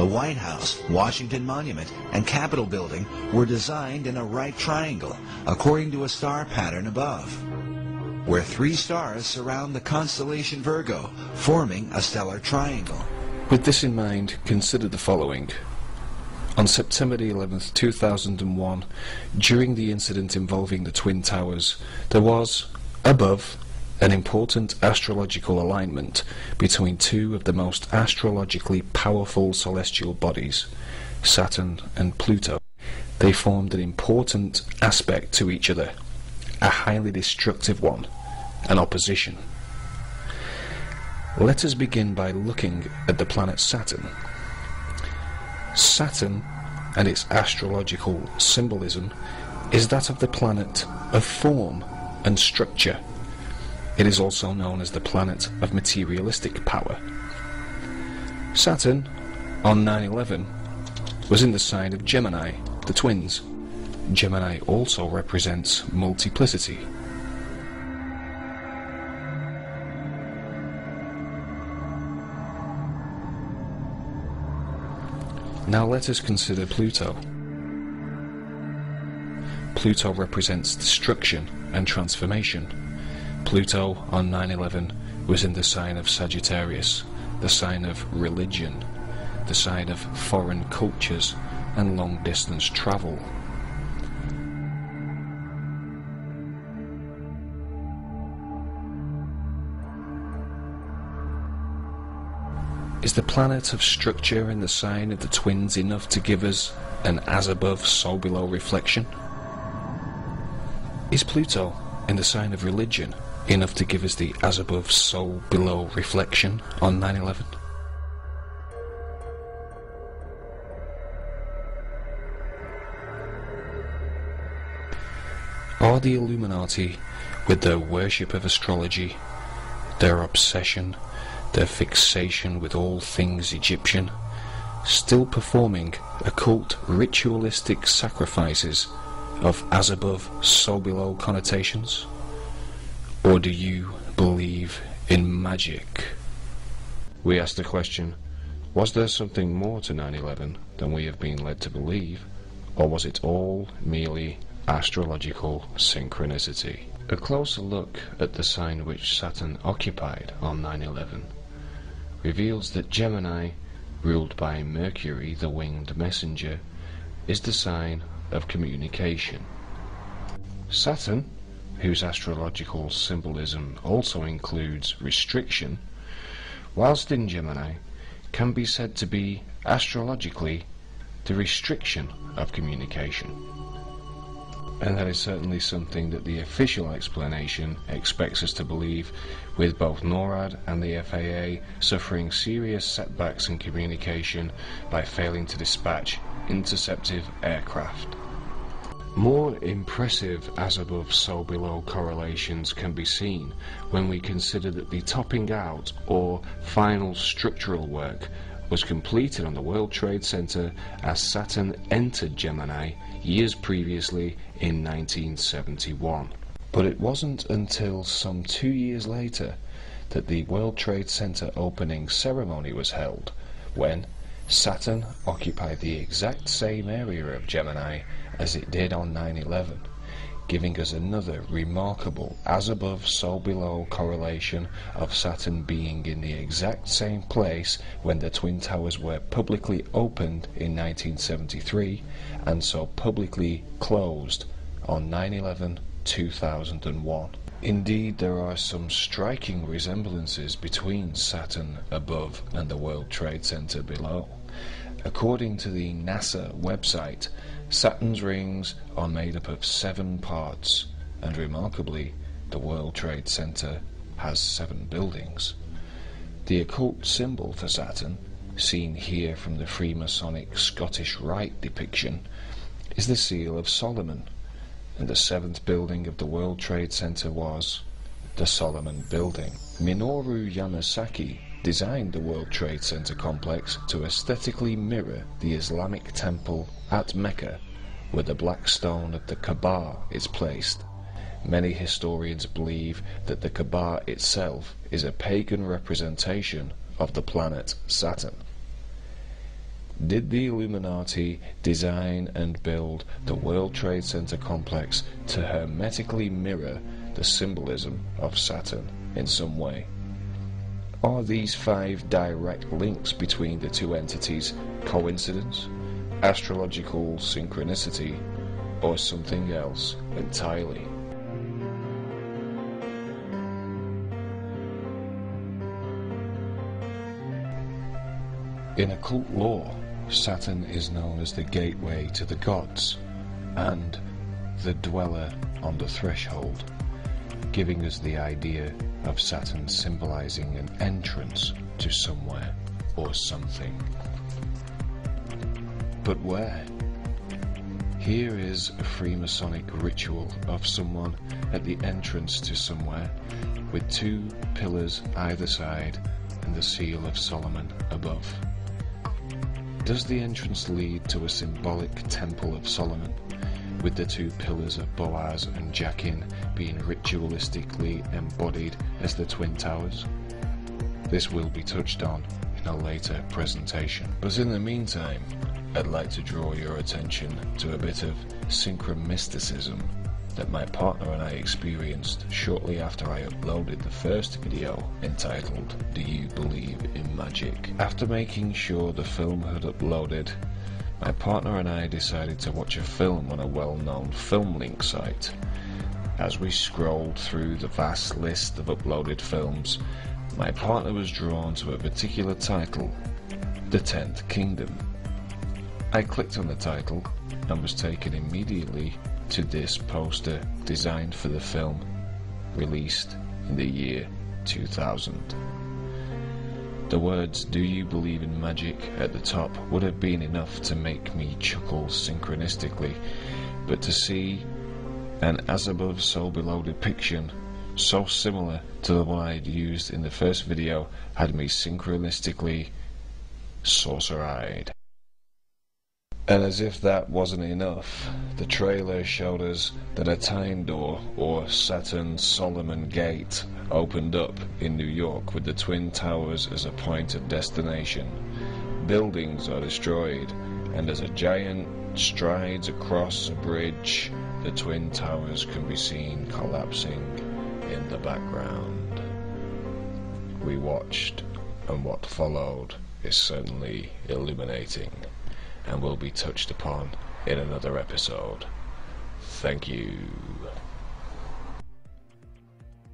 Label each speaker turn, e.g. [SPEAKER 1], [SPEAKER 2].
[SPEAKER 1] The White House, Washington Monument, and Capitol Building were designed in a right triangle, according to a star pattern above, where 3 stars surround the constellation Virgo, forming a stellar triangle.
[SPEAKER 2] With this in mind, consider the following. On September the 11th, 2001, during the incident involving the Twin Towers, there was, above, an important astrological alignment between 2 of the most astrologically powerful celestial bodies, Saturn and Pluto. They formed an important aspect to each other, a highly destructive one, an opposition. Let us begin by looking at the planet Saturn. Saturn, and its astrological symbolism, is that of the planet of form and structure. It is also known as the planet of materialistic power. Saturn, on 9/11, was in the sign of Gemini, the twins. Gemini also represents multiplicity. Now let us consider Pluto. Pluto represents destruction and transformation. Pluto on 9/11 was in the sign of Sagittarius, the sign of religion, the sign of foreign cultures and long-distance travel. Is the planet of structure in the sign of the twins enough to give us an as above, so below reflection? Is Pluto in the sign of religion enough to give us the as above, so below reflection on 9/11? Are the Illuminati, with their worship of astrology, their obsession, their fixation with all things Egyptian, still performing occult ritualistic sacrifices of as above, so below connotations? Or do you believe in magic?
[SPEAKER 3] We ask the question, was there something more to 9/11 than we have been led to believe, or was it all merely astrological synchronicity? A closer look at the sign which Saturn occupied on 9/11 reveals that Gemini, ruled by Mercury, the winged messenger, is the sign of communication. Saturn, whose astrological symbolism also includes restriction, whilst in Gemini, can be said to be astrologically the restriction of communication. And that is certainly something that the official explanation expects us to believe, with both NORAD and the FAA suffering serious setbacks in communication by failing to dispatch interceptive aircraft. More impressive as above, so below correlations can be seen when we consider that the topping out or final structural work was completed on the World Trade Center as Saturn entered Gemini years previously in 1971. But it wasn't until some 2 years later that the World Trade Center opening ceremony was held, when Saturn occupied the exact same area of Gemini as it did on 9/11, giving us another remarkable as above, so below correlation of Saturn being in the exact same place when the Twin Towers were publicly opened in 1973 and so publicly closed on 9/11, 2001. Indeed, there are some striking resemblances between Saturn above and the World Trade Center below. According to the NASA website, Saturn's rings are made up of 7 parts, and remarkably, the World Trade Center has 7 buildings. The occult symbol for Saturn, seen here from the Freemasonic Scottish Rite depiction, is the Seal of Solomon, and the 7th building of the World Trade Center was the Solomon Building. Minoru Yamasaki designed the World Trade Center complex to aesthetically mirror the Islamic temple at Mecca, where the black stone of the Kaaba is placed. Many historians believe that the Kaaba itself is a pagan representation of the planet Saturn. Did the Illuminati design and build the World Trade Center complex to hermetically mirror the symbolism of Saturn in some way? Are these 5 direct links between the two entities coincidence, astrological synchronicity, or something else entirely? In occult lore, Saturn is known as the gateway to the gods and the dweller on the threshold, giving us the idea of Saturn symbolizing an entrance to somewhere or something. But where? Here is a Freemasonic ritual of someone at the entrance to somewhere, with 2 pillars either side and the seal of Solomon above. Does the entrance lead to a symbolic Temple of Solomon, with the 2 pillars of Boaz and Jachin being ritualistically embodied as the Twin Towers? This will be touched on in a later presentation. But in the meantime, I'd like to draw your attention to a bit of synchromysticism that my partner and I experienced shortly after I uploaded the first video entitled "Do You Believe in Magic?" After making sure the film had uploaded, my partner and I decided to watch a film on a well-known film link site. As we scrolled through the vast list of uploaded films, my partner was drawn to a particular title, The 10th Kingdom. I clicked on the title and was taken immediately to this poster designed for the film, released in the year 2000. The words "Do you believe in magic?" at the top would have been enough to make me chuckle synchronistically, but to see an as above so below depiction so similar to the one I had used in the first video had me synchronistically saucer-eyed. And as if that wasn't enough, the trailer showed us that a time door, or Saturn Solomon Gate, opened up in New York with the Twin Towers as a point of destination. Buildings are destroyed, and as a giant strides across a bridge, the Twin Towers can be seen collapsing in the background. We watched, and what followed is certainly illuminating, and will be touched upon in another episode. Thank you.